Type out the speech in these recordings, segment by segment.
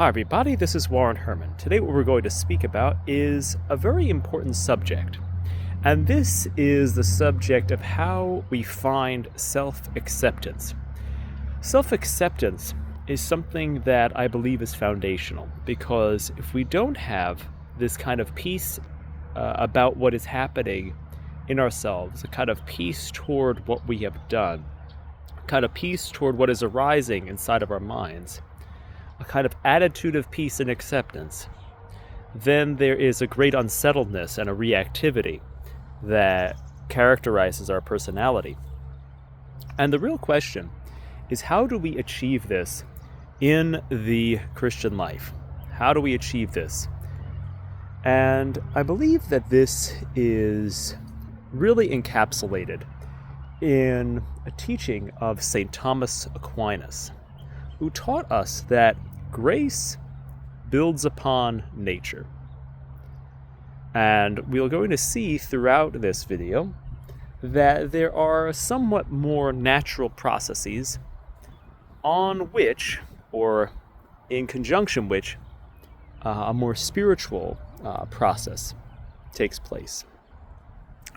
Hi everybody, this is Warren Herman. Today what we're going to speak about is a very important subject. And this is the subject of how we find self-acceptance. Self-acceptance is something that I believe is foundational, because if we don't have this kind of peace about what is happening in ourselves, a kind of peace toward what we have done, a kind of peace toward what is arising inside of our minds, a kind of attitude of peace and acceptance, then there is a great unsettledness and a reactivity that characterizes our personality. And the real question is, how do we achieve this in the Christian life? How do we achieve this? And I believe that this is really encapsulated in a teaching of St. Thomas Aquinas, who taught us that grace builds upon nature. And we're going to see throughout this video that there are somewhat more natural processes on which, or in conjunction which, a more spiritual process takes place.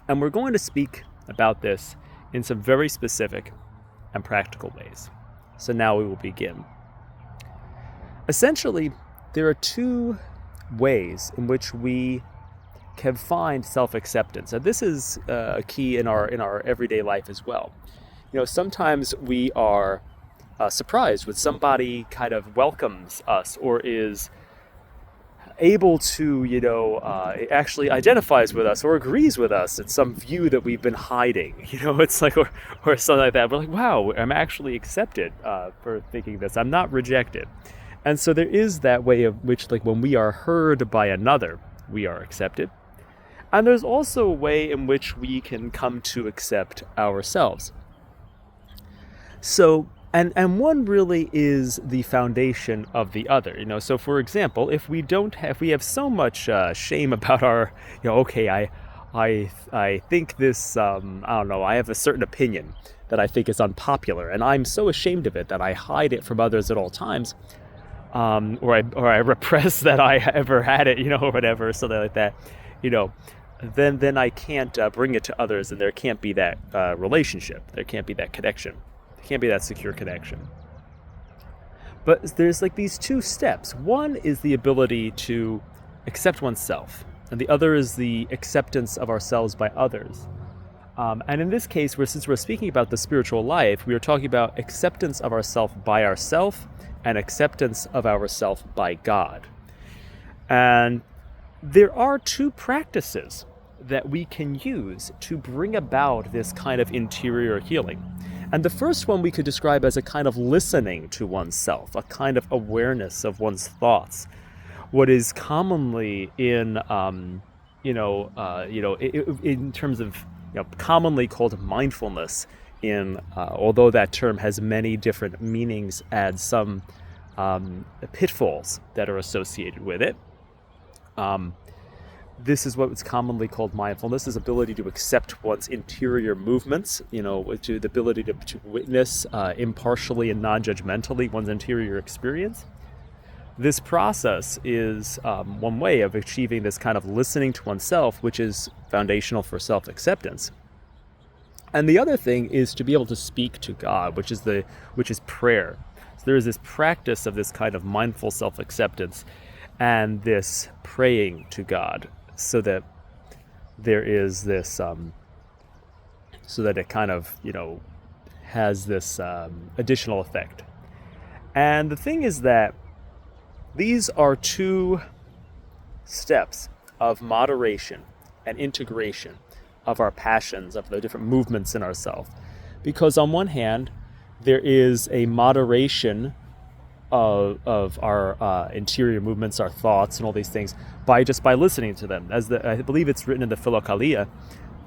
And we're going to speak about this in some very specific and practical ways. So now we will begin. Essentially, there are two ways in which we can find self-acceptance, and this is a key in our everyday life as well. You know, sometimes we are surprised when somebody kind of welcomes us or is able to, actually identifies with us or agrees with us in some view that we've been hiding. It's like, or something like that. We're like, wow, I'm actually accepted for thinking this. I'm not rejected. And so there is that way of which, like, when we are heard by another, we are accepted. And there's also a way in which we can come to accept ourselves. So, and one really is the foundation of the other. So for example, if we have so much shame about our, I think this, I have a certain opinion that I think is unpopular, and I'm so ashamed of it that I hide it from others at all times. Or I repress that I ever had it, or whatever, something like that, then I can't bring it to others, and there can't be that relationship. There can't be that connection. There can't be that secure connection. But there's like these two steps. One is the ability to accept oneself, and the other is the acceptance of ourselves by others. And in this case, since we're speaking about the spiritual life, we are talking about acceptance of ourselves by ourselves and acceptance of ourselves by God. And there are two practices that we can use to bring about this kind of interior healing. And the first one we could describe as a kind of listening to oneself, a kind of awareness of one's thoughts. What is commonly in terms of commonly called mindfulness, although that term has many different meanings, adds some pitfalls that are associated with it. This is what is commonly called mindfulness, is ability to accept one's interior movements, to the ability to witness impartially and non-judgmentally one's interior experience. This process is one way of achieving this kind of listening to oneself, which is foundational for self-acceptance. And the other thing is to be able to speak to God, which is prayer. So there is this practice of this kind of mindful self-acceptance and this praying to God, so that there is this, so that it kind of, has this additional effect. And the thing is that these are two steps of moderation and integration of our passions, of the different movements in ourselves. Because on one hand, there is a moderation of our interior movements, our thoughts, and all these things by listening to them. I believe it's written in the Philokalia,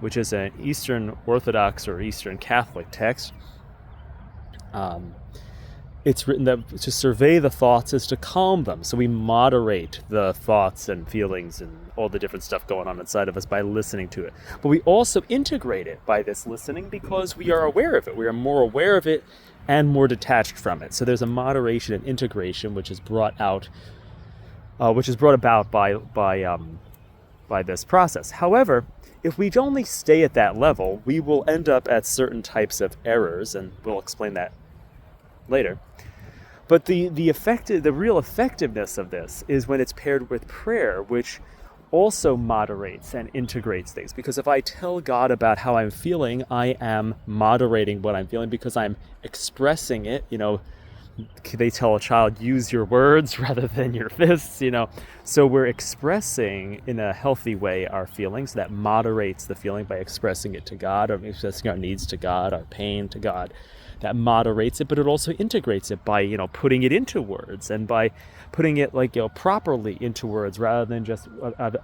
which is an Eastern Orthodox or Eastern Catholic text. it's written that to survey the thoughts is to calm them. So we moderate the thoughts and feelings and all the different stuff going on inside of us by listening to it. But we also integrate it by this listening because we are aware of it. We are more aware of it and more detached from it. So there's a moderation and integration which is brought about by this process. However, if we only stay at that level, we will end up at certain types of errors, and we'll explain that later. But the real effectiveness of this is when it's paired with prayer, which also moderates and integrates things. Because if I tell God about how I'm feeling, I am moderating what I'm feeling because I'm expressing it. They tell a child, use your words rather than your fists, So we're expressing in a healthy way our feelings. That moderates the feeling by expressing it to God, or expressing our needs to God, our pain to God. That moderates it, but it also integrates it by, putting it into words and by putting it properly into words rather than just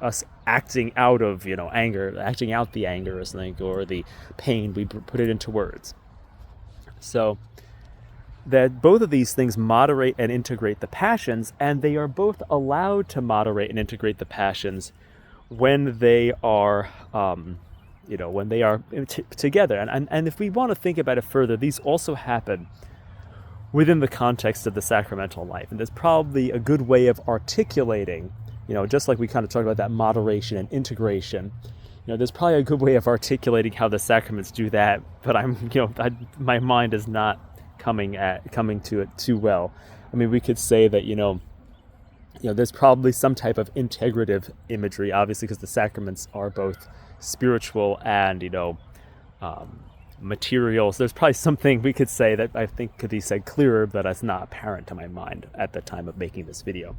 us acting out of, anger, acting out the anger or something, or the pain. We put it into words. So that both of these things moderate and integrate the passions, and they are both allowed to moderate and integrate the passions when they are together. And if we want to think about it further, these also happen within the context of the sacramental life. And there's probably a good way of articulating, just like we kind of talked about that moderation and integration, there's probably a good way of articulating how the sacraments do that, but my mind is not coming to it too well. I mean, we could say that, there's probably some type of integrative imagery, obviously, because the sacraments are both spiritual and, material. So there's probably something we could say that I think could be said clearer, but that's not apparent to my mind at the time of making this video.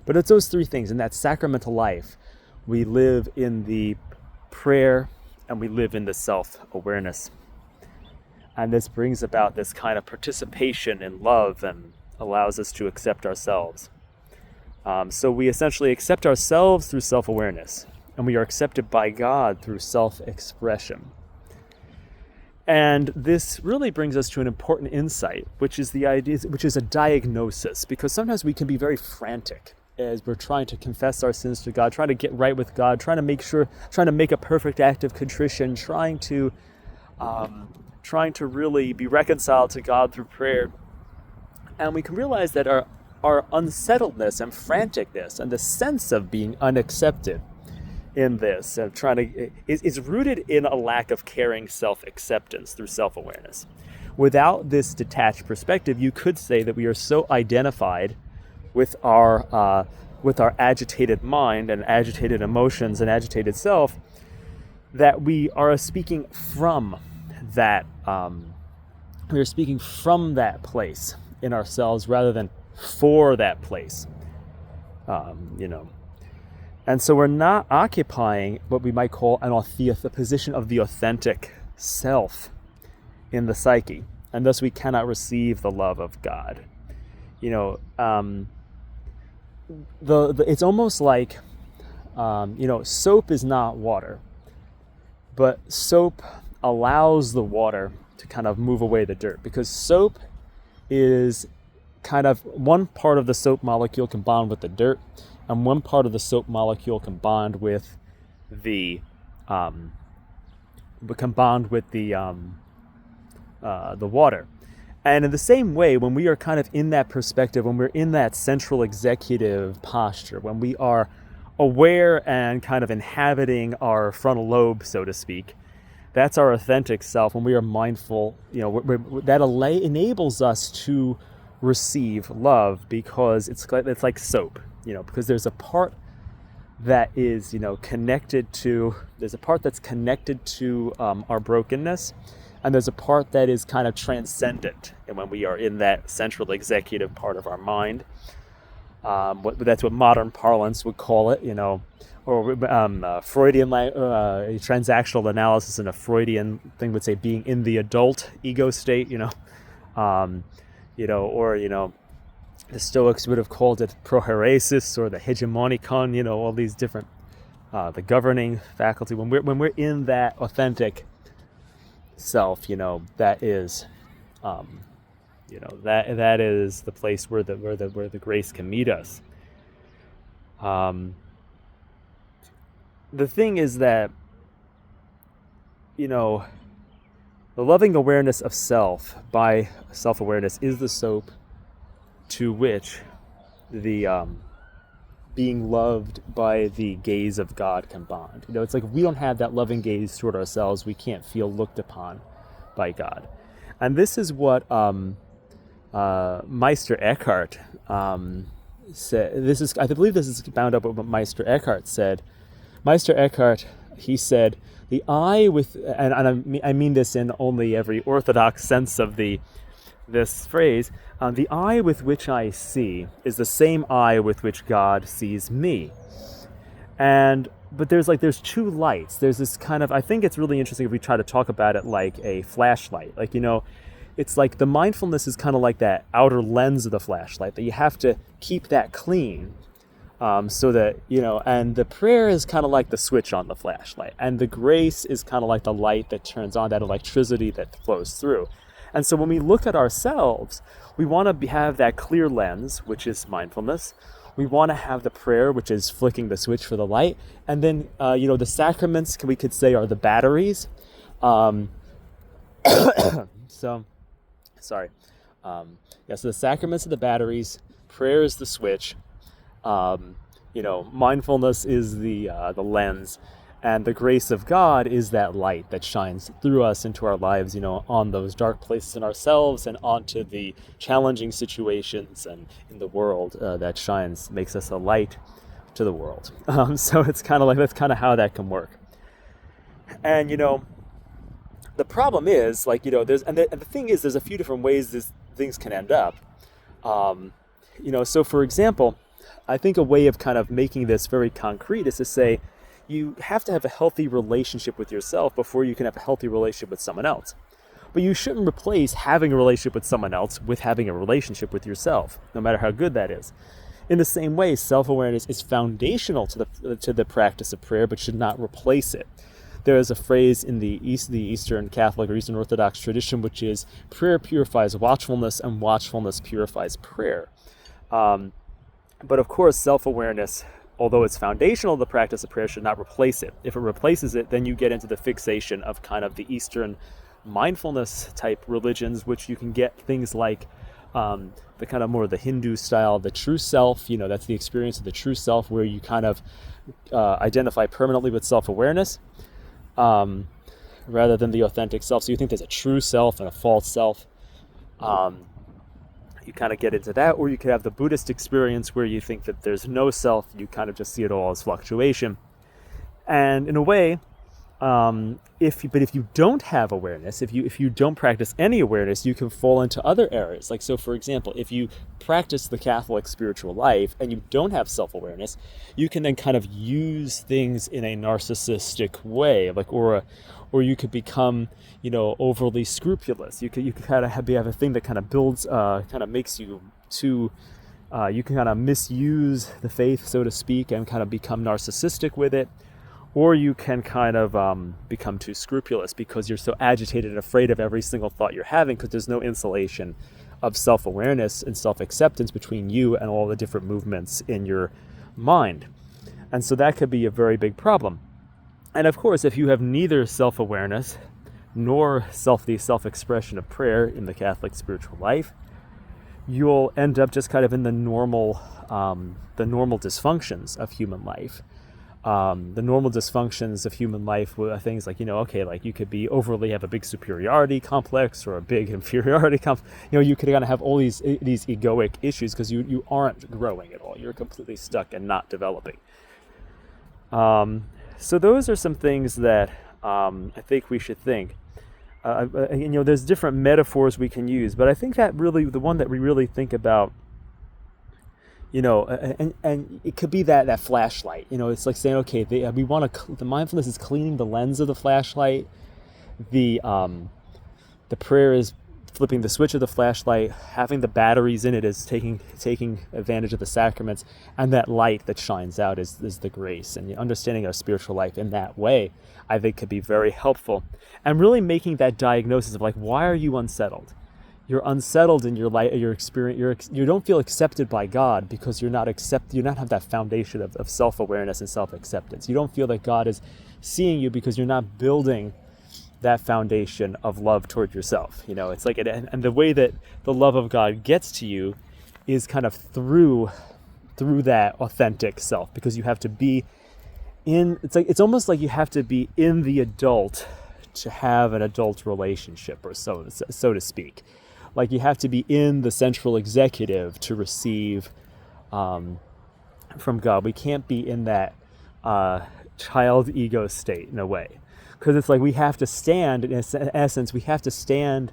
But it's those three things. In that sacramental life, we live in the prayer and we live in the self-awareness. And this brings about this kind of participation in love and allows us to accept ourselves. So we essentially accept ourselves through self-awareness, and we are accepted by God through self-expression. And this really brings us to an important insight, which is a diagnosis, because sometimes we can be very frantic as we're trying to confess our sins to God, trying to get right with God, trying to make a perfect act of contrition, trying to really be reconciled to God through prayer. And we can realize that our unsettledness and franticness and the sense of being unaccepted in this is rooted in a lack of caring self-acceptance through self-awareness. Without this detached perspective, you could say that we are so identified with our agitated mind and agitated emotions and agitated self that we are speaking from that place in ourselves rather than for that place, and so we're not occupying what we might call the position of the authentic self in the psyche, and thus we cannot receive the love of God. It's almost like soap is not water, but soap allows the water to kind of move away the dirt, because soap is kind of one part of the soap molecule can bond with the dirt, and one part of the soap molecule can bond with the water. And in the same way, when we are kind of in that perspective, when we're in that central executive posture, when we are aware and kind of inhabiting our frontal lobe, so to speak, that's our authentic self. When we are mindful, that enables us to receive love, because it's like soap, because there's a part that is, connected to, our brokenness, and there's a part that is kind of transcendent. And when we are in that central executive part of our mind, that's what modern parlance would call it, or Freudian transactional analysis, and a Freudian thing would say being in the adult ego state, the Stoics would have called it prohairesis, or the hegemonikon, all these different, the governing faculty. When we're in that authentic self, that is That is the place where the grace can meet us. The thing is that, the loving awareness of self by self-awareness is the soap to which the being loved by the gaze of God can bond. It's like we don't have that loving gaze toward ourselves. We can't feel looked upon by God. And this is what Meister Eckhart said. I believe this is bound up with what Meister Eckhart said. Meister Eckhart, he said, the eye with, and I mean this in only every orthodox sense of this phrase, the eye with which I see is the same eye with which God sees me. But there's two lights. There's this kind of, I think it's really interesting if we try to talk about it like a flashlight. It's like the mindfulness is kind of like that outer lens of the flashlight, that you have to keep that clean. So that, and the prayer is kind of like the switch on the flashlight, and the grace is kind of like the light that turns on, that electricity that flows through. And so when we look at ourselves, we want to have that clear lens, which is mindfulness. We want to have the prayer, which is flicking the switch for the light. And then, the sacraments, we could say, are the batteries. So the sacraments are the batteries, prayer is the switch. Mindfulness is the lens, and the grace of God is that light that shines through us into our lives, on those dark places in ourselves and onto the challenging situations and in the world that shines, makes us a light to the world. So it's kind of like, that's kind of how that can work. And, the problem is, the thing is, there's a few different ways these things can end up. So for example, I think a way of kind of making this very concrete is to say you have to have a healthy relationship with yourself before you can have a healthy relationship with someone else. But you shouldn't replace having a relationship with someone else with having a relationship with yourself, no matter how good that is. In the same way, self-awareness is foundational to the practice of prayer, but should not replace it. There is a phrase in the Eastern Catholic or Eastern Orthodox tradition, which is prayer purifies watchfulness and watchfulness purifies prayer. But of course, self-awareness, although it's foundational to the practice of prayer, should not replace it. If it replaces it, then you get into the fixation of kind of the Eastern mindfulness type religions, which you can get things like the kind of more the Hindu style, the true self, that's the experience of the true self, where you kind of identify permanently with self-awareness rather than the authentic self. So you think there's a true self and a false self. You kind of get into that, or you could have the Buddhist experience where you think that there's no self, you kind of just see it all as fluctuation. And in a way, if you don't have awareness, if you don't practice any awareness, you can fall into other areas. Like, so for example, if you practice the Catholic spiritual life and you don't have self-awareness, you can then kind of use things in a narcissistic way, or you could become, overly scrupulous. You could kind of have a thing that kind of builds, kind of makes you too. You can kind of misuse the faith, so to speak, and kind of become narcissistic with it. Or you can kind of become too scrupulous because you're so agitated and afraid of every single thought you're having, because there's no insulation of self-awareness and self-acceptance between you and all the different movements in your mind. And so that could be a very big problem. And of course, if you have neither self-awareness nor the self-expression of prayer in the Catholic spiritual life, you'll end up just kind of in the normal dysfunctions of human life. The normal dysfunctions of human life were things like, you could be have a big superiority complex or a big inferiority complex. You could kind of have all these egoic issues because you aren't growing at all. You're completely stuck and not developing. So those are some things that I think we should think. There's different metaphors we can use, but I think that really the one that we really think about, and it could be that flashlight. It's like saying, okay, the mindfulness is cleaning the lens of the flashlight. The prayer is flipping the switch of the flashlight. Having the batteries in it is taking advantage of the sacraments, and that light that shines out is the grace. And understanding our spiritual life in that way, I think, could be very helpful. And really making that diagnosis of why are you unsettled? you're unsettled in your life, your experience. You don't feel accepted by God because you not have that foundation of self-awareness and self-acceptance. You don't feel that God is seeing you because you're not building that foundation of love toward yourself. It's like, and the way that the love of God gets to you is kind of through that authentic self, because you have to be in. It's almost like you have to be in the adult to have an adult relationship, or so to speak. Like, you have to be in the central executive to receive from God. We can't be in that child ego state in a way, because it's like we have to stand, in essence, we have to stand,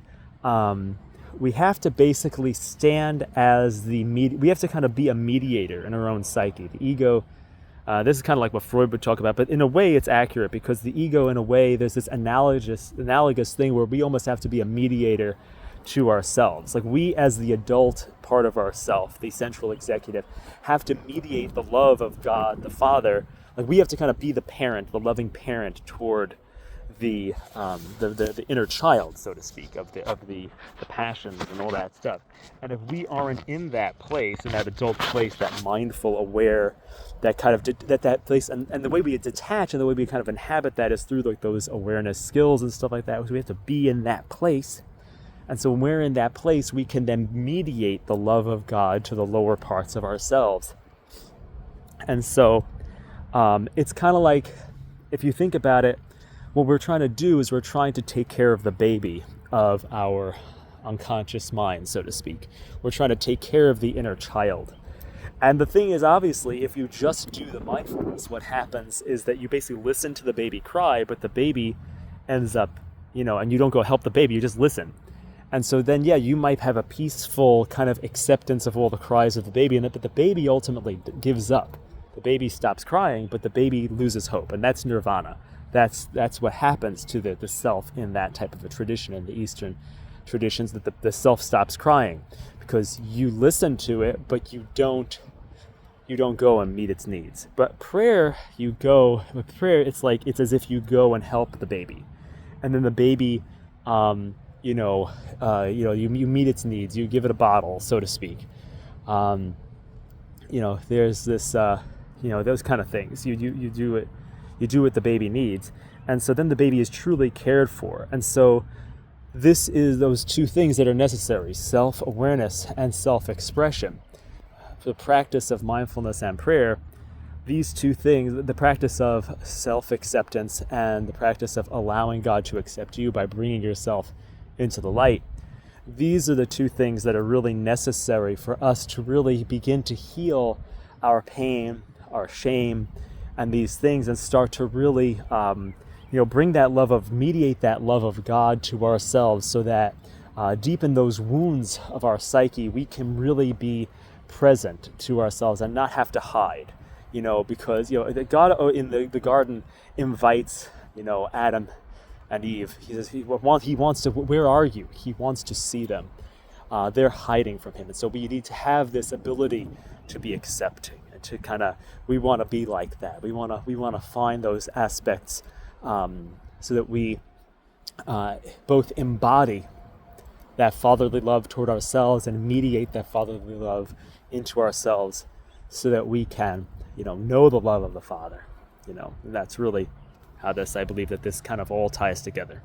we have to basically stand as we have to kind of be a mediator in our own psyche. The ego, this is kind of like what Freud would talk about, but in a way it's accurate, because the ego, in a way, there's this analogous thing where we almost have to be a mediator to ourselves. Like, we as the adult part of ourself, the central executive, have to mediate the love of God the Father. Like, we have to kind of be the parent, the loving parent toward the inner child, so to speak, of the passions and all that stuff. And if we aren't in that place, in that adult place, that mindful, aware, that kind of that place, and the way we detach and the way we kind of inhabit that is through like those awareness skills and stuff like that. So we have to be in that place. And so when we're in that place, we can then mediate the love of God to the lower parts of ourselves. And so it's kind of like, if you think about it, what we're trying to do is we're trying to take care of the baby of our unconscious mind, so to speak. We're trying to take care of the inner child. And the thing is, obviously, if you just do the mindfulness, what happens is that you basically listen to the baby cry, but the baby ends up, and you don't go help the baby, you just listen. And so then, you might have a peaceful kind of acceptance of all the cries of the baby, but the baby ultimately gives up. The baby stops crying, but the baby loses hope, and that's nirvana. That's what happens to the self in that type of a tradition, in the Eastern traditions, that the self stops crying, because you listen to it, but you don't go and meet its needs. But prayer, it's as if you go and help the baby, and then the baby, you meet its needs, you give it a bottle, so to speak. There's this, those kind of things. You do it. You do what the baby needs. And so then the baby is truly cared for. And so this is those two things that are necessary: self-awareness and self-expression. For the practice of mindfulness and prayer, these two things, the practice of self-acceptance and the practice of allowing God to accept you by bringing yourself into the light, these are the two things that are really necessary for us to really begin to heal our pain, our shame, and these things, and start to really mediate that love of God to ourselves, so that deep in those wounds of our psyche, we can really be present to ourselves and not have to hide, because God in the garden invites Adam and Eve. He says he wants to, where are you? He wants to see them. They're hiding from him, and so we need to have this ability to be accepting, and to kind of, we want to be like that. We want to find those aspects, so that we both embody that fatherly love toward ourselves and mediate that fatherly love into ourselves, so that we can know the love of the Father. And that's really how I believe that this kind of all ties together.